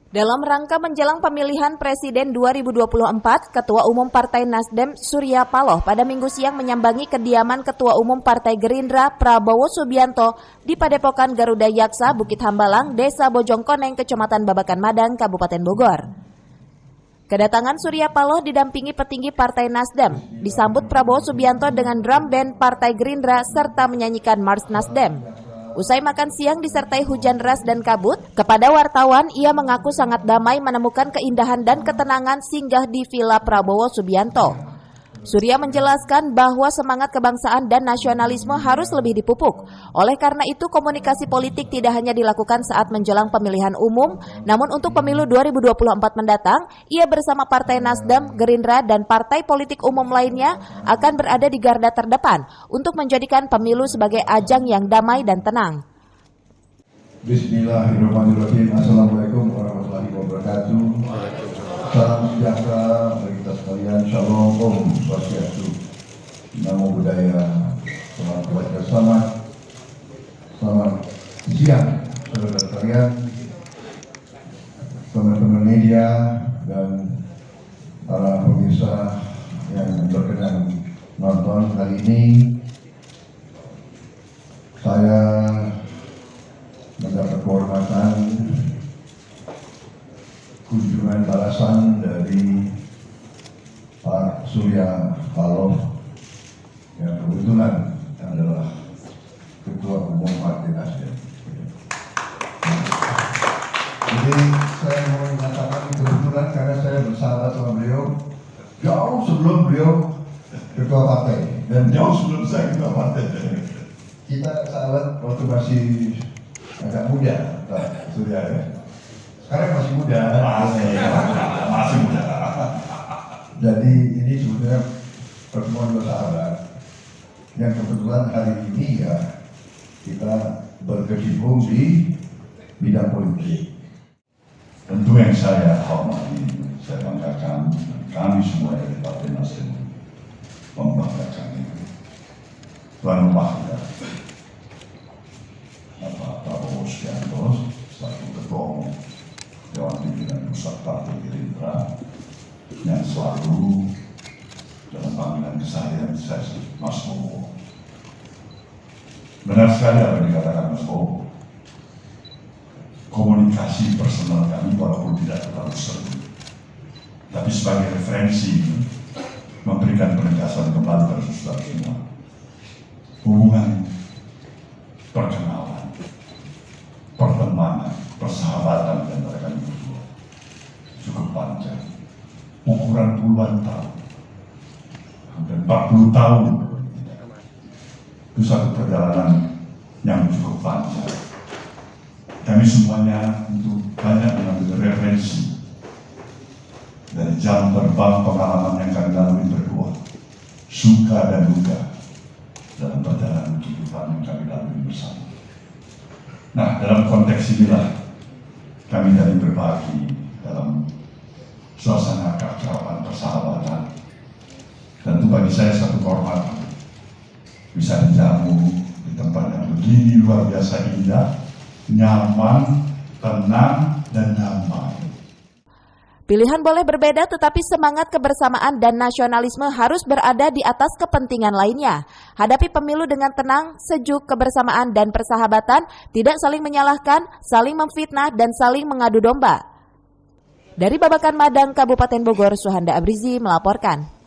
Dalam rangka menjelang pemilihan Presiden 2024, Ketua Umum Partai Nasdem Surya Paloh pada Minggu siang menyambangi kediaman Ketua Umum Partai Gerindra Prabowo Subianto di Padepokan Garuda Yaksa, Bukit Hambalang, Desa Bojongkoneng, Kecamatan Babakan Madang, Kabupaten Bogor. Kedatangan Surya Paloh didampingi petinggi Partai Nasdem, disambut Prabowo Subianto dengan drum band Partai Gerindra serta menyanyikan Mars Nasdem. Usai makan siang disertai hujan deras dan kabut, kepada wartawan ia mengaku sangat damai menemukan keindahan dan ketenangan singgah di Villa Prabowo Subianto. Surya menjelaskan bahwa semangat kebangsaan dan nasionalisme harus lebih dipupuk. Oleh karena itu, komunikasi politik tidak hanya dilakukan saat menjelang pemilihan umum, namun untuk pemilu 2024 mendatang, ia bersama Partai Nasdem, Gerindra, dan partai politik umum lainnya akan berada di garda terdepan untuk menjadikan pemilu sebagai ajang yang damai dan tenang. Bismillahirrahmanirrahim. Assalamualaikum warahmatullahi wabarakatuh. Salam sejahtera bagi kita sekalian. Shalom, Om Swastiastu, Namo Buddhaya. Selamat bersama. Selamat siang, saudara sekalian, teman-teman media dan para pemirsa yang berkenan nonton kali ini. Saya mendapat kehormatan kunjungan balasan dari Pak Surya Paloh yang kebetulan adalah Ketua Umum Partai Nasdem. Jadi saya mau menyatakan kebetulan karena saya bersahabat sama beliau jauh sebelum beliau Ketua Partai dan jauh sebelum saya Ketua Partai. Kita sahabat waktu masih agak muda, Pak Surya ya. Sekarang masih muda, masih muda. Jadi ini sebenarnya pertemuan bersahabat yang kebetulan hari ini ya kita berkecimpung di bidang politik. Tentu yang saya hormati, saya banggakan, kami semua dari Partai Nasdem membanggakan itu. Tuan rumah kita, Bapak Prabowo Subianto, selaku Ketua Umum Dewan Pimpinan Pusat Partai Gerindra yang selalu dalam panggilan keseharian saya Mas Bowo. Benar sekali apa yang dikatakan Mas Bowo. Komunikasi personal kami walaupun tidak terlalu sering, tapi sebagai referensi memberikan penegasan kembali pada saudara semua. Hubungan perkenalan, pertemanan, persahabatan di antara kami berdua cukup panjang, ukuran puluhan tahun, hampir 40 tahun. Itu satu perjalanan yang cukup panjang. Kami semuanya untuk banyak mengambil referensi dari jam terbang pengalaman yang kami lalui berdua, suka dan duka dalam perjalanan kehidupan yang kami lalui bersama. Nah, dalam konteks inilah kami dari berbagi dalam suasana keakraban persahabatan. Tentu bagi saya satu kehormatan bisa dijamu di tempat yang begini luar biasa indah, nyaman, tenang, dan damai. Pilihan boleh berbeda, tetapi semangat kebersamaan dan nasionalisme harus berada di atas kepentingan lainnya. Hadapi pemilu dengan tenang, sejuk, kebersamaan, dan persahabatan, tidak saling menyalahkan, saling memfitnah, dan saling mengadu domba. Dari Babakan Madang, Kabupaten Bogor, Suhanda Abrizi melaporkan.